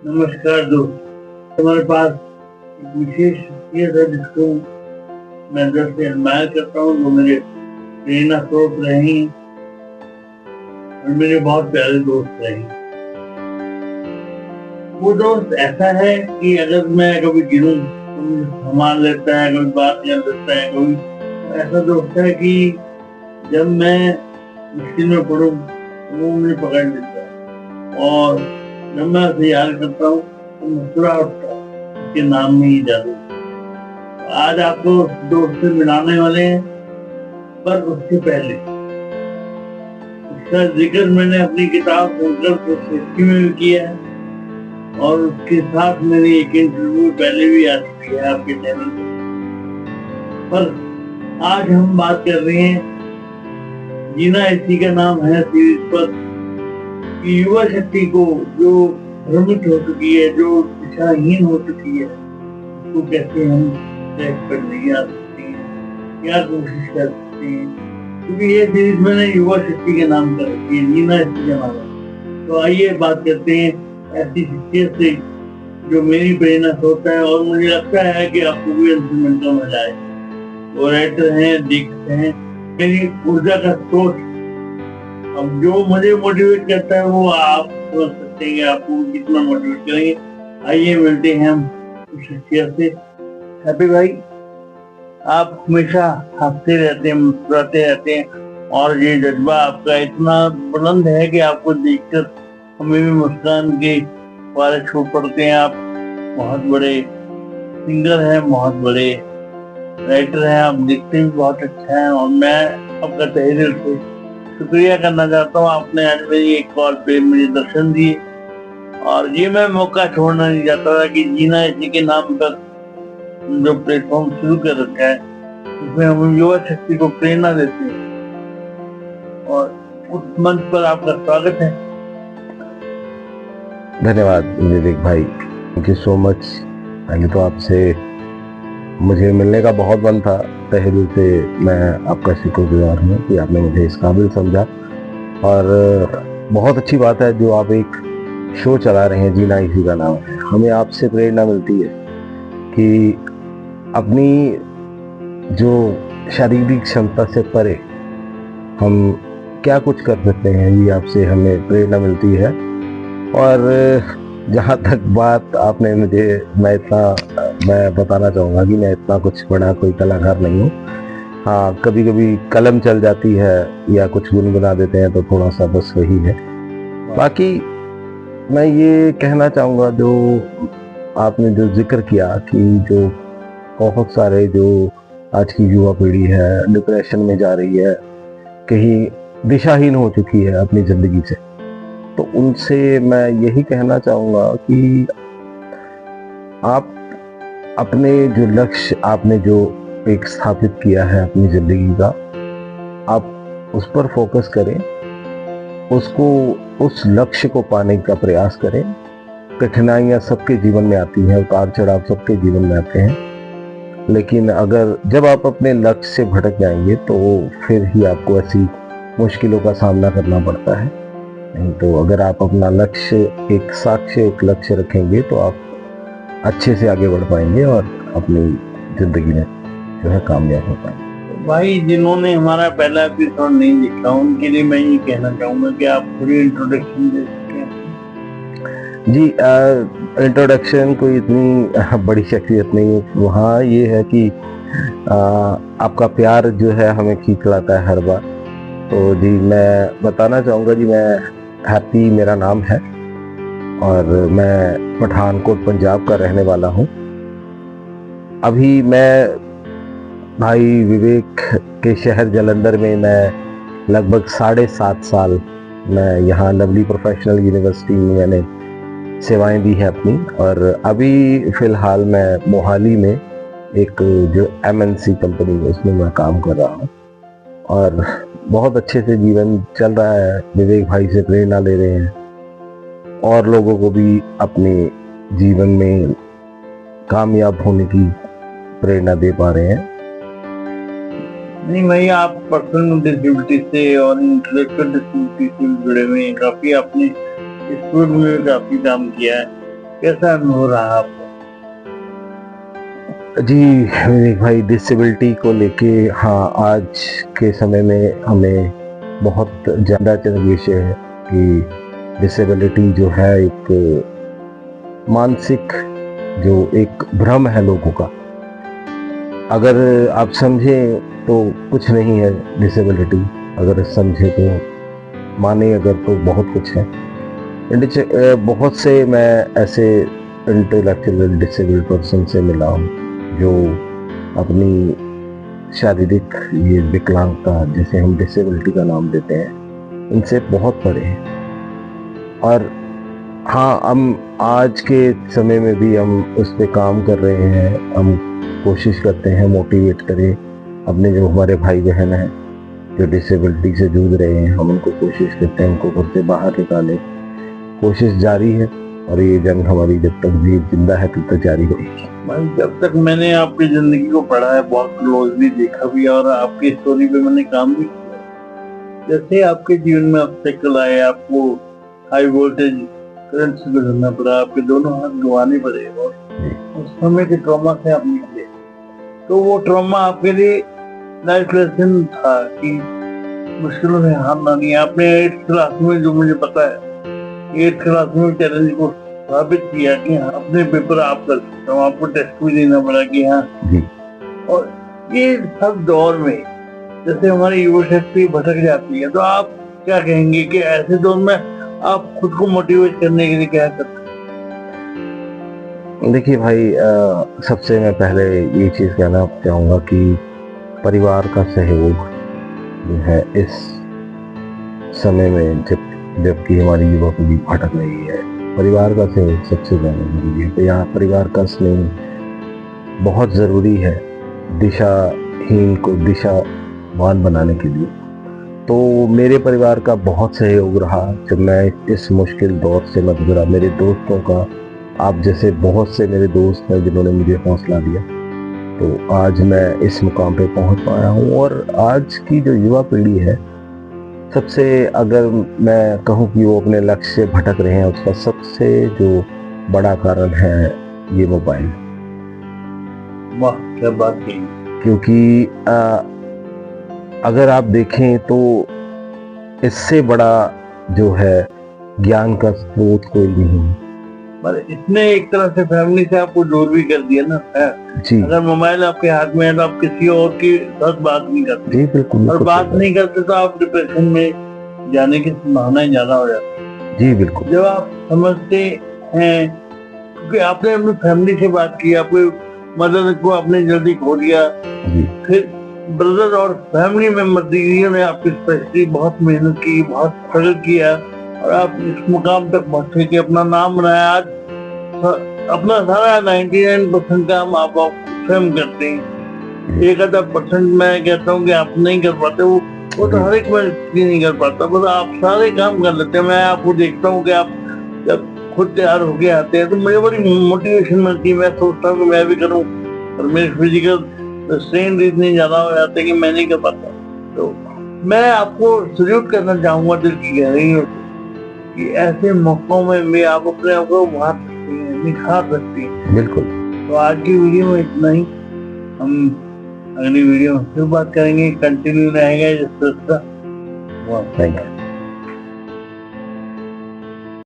नमस्कार दोस्त। हमारे पास एक विशेष शख्सियत है जिसको मैं अंदर से एडमायर करता हूँ, वो मेरे प्रेरणा स्रोत रहे और मेरे बहुत प्यारे दोस्त रहे। वो दोस्त ऐसा है कि अगर मैं कभी गिरूं तो मुझे संभाल लेता है, कभी बात कर लेता है, कभी ऐसा दोस्त है कि जब मैं मुश्किल में पड़ूं तो वो मुझे पकड़ लेता है और जब मैं उसे याद करता हूँ तो मुस्कुरा उठता हूँ। उसके नाम में ही जादू। आज आपको उस दोस्त से मिलाने वाले हैं, पर उससे पहले उसका जिक्र मैंने अपनी किताब संकल्प सृष्टि में भी किया है और उसके साथ मेरी एक इंटरव्यू पहले भी आ चुकी है आपके चैनल पर। आज हम बात कर रहे हैं जीना इसी का नाम है सीरीज पर, कि युवा शक्ति को जो भ्रमित हो चुकी है, जो दिशाहीन हो चुकी है, उसको कैसे हम ट्रैक पर नहीं आ सकते हैं, क्या कोशिश कर सकते हैं। क्योंकि ये सीरीज मैंने युवा शक्ति के नाम पर रखी है, जीना इसी का नाम है। तो आइए बात करते हैं ऐसी शख्सियत से जो मेरी प्रेरणा स्रोत है और मुझे लगता है कि आपको भी उनसे मिलकर मजा आए। वो राइटर हैं, लेखक हैं, मेरी ऊर्जा का स्रोत। अब जो मुझे मोटिवेट करता है वो आप समझ सकते हैं कि आपको कितना मोटिवेट करेंगे। आइए मिलते हैं हम उस शख्सियत से। हैप्पी भाई, आप हमेशा हंसते रहते हैं, मुस्कुराते रहते हैं और ये जज्बा आपका इतना बुलंद है कि आपको देखकर हमें भी मुस्कान के फुहारे छूट पड़ते हैं। आप बहुत बड़े सिंगर हैं, बहुत बड़े राइटर हैं, आप दिखते भी बहुत अच्छा है और मैं आपका तहे दिल से शुक्रिया करना चाहता हूँ। आपने आज मेरी एक कॉल पे मुझे दर्शन दिए और ये मैं मौका छोड़ना नहीं चाहता था कि जीना इसी के नाम पर जो प्लेटफॉर्म शुरू कर रखा है उसमें हम युवा शक्ति को प्रेरणा देते हैं और उस मंच पर आपका स्वागत है। धन्यवाद विवेक भाई, थैंक यू सो मच। पहले तो आपसे मुझे मिलने का बहुत मन था, तहे दिल से मैं आपका शुक्रगुजार हूँ कि आपने मुझे इस काबिल समझा। और बहुत अच्छी बात है जो आप एक शो चला रहे हैं, जीना इसी का नाम है। हमें आपसे प्रेरणा मिलती है कि अपनी जो शारीरिक क्षमता से परे हम क्या कुछ कर सकते हैं, ये आपसे हमें प्रेरणा मिलती है। और जहाँ तक बात आपने मैं बताना चाहूँगा कि मैं इतना कुछ बड़ा कोई कलाकार नहीं हूँ। हाँ, कभी कभी कलम चल जाती है या कुछ गुनगुना देते हैं तो थोड़ा सा बस वही है। बाकी मैं ये कहना चाहूँगा, जो आपने जो जिक्र किया कि जो बहुत सारे जो आज की युवा पीढ़ी है डिप्रेशन में जा रही है, कहीं दिशाहीन हो चुकी है अपनी ज़िंदगी से, तो उनसे मैं यही कहना चाहूँगा कि आप अपने जो लक्ष्य आपने जो एक स्थापित किया है अपनी ज़िंदगी का, आप उस पर फोकस करें, उसको उस लक्ष्य को पाने का प्रयास करें। कठिनाइयाँ सबके जीवन में आती हैं, उतार चढ़ाव सबके जीवन में आते हैं, लेकिन अगर जब आप अपने लक्ष्य से भटक जाएंगे तो फिर ही आपको ऐसी मुश्किलों का सामना करना पड़ता है। नहीं तो अगर आप अपना लक्ष्य एक लक्ष्य रखेंगे तो आप अच्छे से आगे बढ़ पाएंगे और अपनी ज़िंदगी में जो है कामयाब हो पाएंगे। भाई, जिन्होंने हमारा पहला एपिसोड नहीं देखा उनके लिए मैं ये कहना चाहूँगा कि आप पूरी इंट्रोडक्शन दे सकते हैं। जी, इंट्रोडक्शन कोई इतनी बड़ी शख्सियत नहीं है। वहाँ ये है कि आपका प्यार जो है हमें खींच लाता है हर बार। तो जी, मैं बताना चाहूँगा जी, मैं हैप्पी मेरा नाम है और मैं पठानकोट पंजाब का रहने वाला हूँ। अभी मैं भाई विवेक के शहर जलंधर में मैं लगभग 7.5 साल मैं यहाँ लवली प्रोफेशनल यूनिवर्सिटी में मैंने सेवाएं दी हैं अपनी। और अभी फ़िलहाल मैं मोहाली में एक जो MNC कंपनी है उसमें मैं काम कर रहा हूँ और बहुत अच्छे से जीवन चल रहा है। विवेक भाई से प्रेरणा ले रहे हैं और लोगों को भी अपने जीवन में कामयाब होने की प्रेरणा दे पा रहे हैं। नहीं भाई, आप पर्सनल डिसेबिलिटी से और इंटेलेक्चुअल डिसेबिलिटी से जुड़े हुए हैं, काफी आपने इस फील्ड में काफी काम किया है कैसा अनुभव रहा आपको? जी विवेक भाई, डिसेबिलिटी को लेके हाँ, आज के समय में हमें बहुत ज़्यादा विषय है कि डिसेबिलिटी जो है एक मानसिक जो एक भ्रम है लोगों का। अगर आप समझें तो कुछ नहीं है डिसेबिलिटी, अगर समझे तो माने अगर तो बहुत कुछ है। बहुत से मैं ऐसे इंटेलेक्चुअल डिसेबल्ड पर्सन से मिला हूँ जो अपनी शारीरिक ये विकलांगता, जिसे हम डिसेबिलिटी का नाम देते हैं, इनसे बहुत परे हैं। और हाँ, हम आज के समय में भी हम उस पर काम कर रहे हैं। हम कोशिश करते हैं मोटिवेट करें अपने जो हमारे भाई बहन हैं जो डिसेबिलिटी से जूझ रहे हैं, हम उनको कोशिश करते हैं उनको घर से बाहर निकालें। कोशिश जारी है और ये जंग हमारी जब तक भी जिंदा है तब तक जारी रहेगी। जब तक मैंने आपकी जिंदगी को पढ़ा है, बहुत क्लोजली देखा भी और आपकी स्टोरी पे मैंने काम भी किया। जैसे आपके जीवन में ऑब्स्टेकल आए, आपको हाई वोल्टेज करंट से गुजरना पड़ा, आपके दोनों हाथ गंवाने पड़े और उस समय के ट्रॉमा से आप निकले, तो वो ट्रॉमा आपके लिए लाइफ लेसन था कि मुश्किलों से हार ना नहीं। आपने 8th क्लास में, जो मुझे पता है, 8th क्लास में चैलेंज को साबित किया कि हाँ, अपने पेपर आप कर सकते हो। आपको टेस्ट भी देना पड़ा कि हाँ जी। और ये सब दौर में जैसे हमारी युवा शक्ति भटक जाती है, तो आप क्या कहेंगे कि ऐसे दौर में आप खुद को मोटिवेट करने के लिए क्या करते हैं? देखिए भाई, सबसे मैं पहले ये चीज़ कहना चाहूँगा कि परिवार का सहयोग जो है इस समय में, जबकि हमारी युवा पीढ़ी भटक रही है, परिवार का सहयोग सबसे ज़्यादा जरूरी है। तो यहाँ परिवार का स्नेह बहुत ज़रूरी है दिशाहीन को दिशावान बनाने के लिए। तो मेरे परिवार का बहुत सहयोग रहा जब मैं इस मुश्किल दौर से मैं गुजरा। मेरे दोस्तों का, आप जैसे बहुत से मेरे दोस्त हैं जिन्होंने मुझे हौसला दिया, तो आज मैं इस मुकाम पे पहुंच पाया हूँ। और आज की जो युवा पीढ़ी है, सबसे अगर मैं कहूँ कि वो अपने लक्ष्य से भटक रहे हैं, उसका सबसे जो बड़ा कारण है ये मोबाइल। वाह, क्या बात है। क्योंकि अगर आप देखें तो इससे बड़ा जो है ज्ञान का स्रोत कोई नहीं। पर इसने एक तरह से फैमिली से आपको दूर भी कर दिया ना है? जी। अगर मोबाइल आपके हाथ में है तो आप किसी और की साथ बात नहीं करते। जी बिल्कुल। और बात नहीं करते तो आप डिप्रेशन में जाने की संभावनाएं ज्यादा हो जाती है। जी बिल्कुल। जब आप समझते हैं, क्योंकि आपने अपनी फैमिली से बात की, आपके मदर को आपने जल्दी खो दिया, फिर ब्रदर और फैमिली मेंबर ने आपकी स्पेशली बहुत मेहनत की, बहुत स्ट्रगल किया और आप इस मुकाम तक पहुंचे कि अपना नाम बनाया। आज अपना सारा 99% काम आप स्वयं करते हैं। 1% मैं कहता हूँ कि आप नहीं कर पाते, वो तो हर एक व्यक्ति नहीं कर पाता, बस आप सारे काम कर लेते हैं। मैं आपको देखता हूँ कि आप जब खुद तैयार होके आते हैं तो मुझे बड़ी मोटिवेशन मिलती है। मैं सोचता हूँ कि मैं भी करूँ, और मेरे फिजिकल स्ट्रेन इतने ज्यादा हो जाते हैं कि मैं नहीं कर पाता। तो मैं आपको सल्यूट करना चाहूंगा दिल की गहराइयों से कि ऐसे मौकों में भी आप अपने आप को उभार सकते हैं, निखार सकते हैं। बिल्कुल। तो आज की वीडियो में इतना ही। हम अगली वीडियो में फिर बात करेंगे, कंटिन्यू रहेगा इस तरह का। Thank you.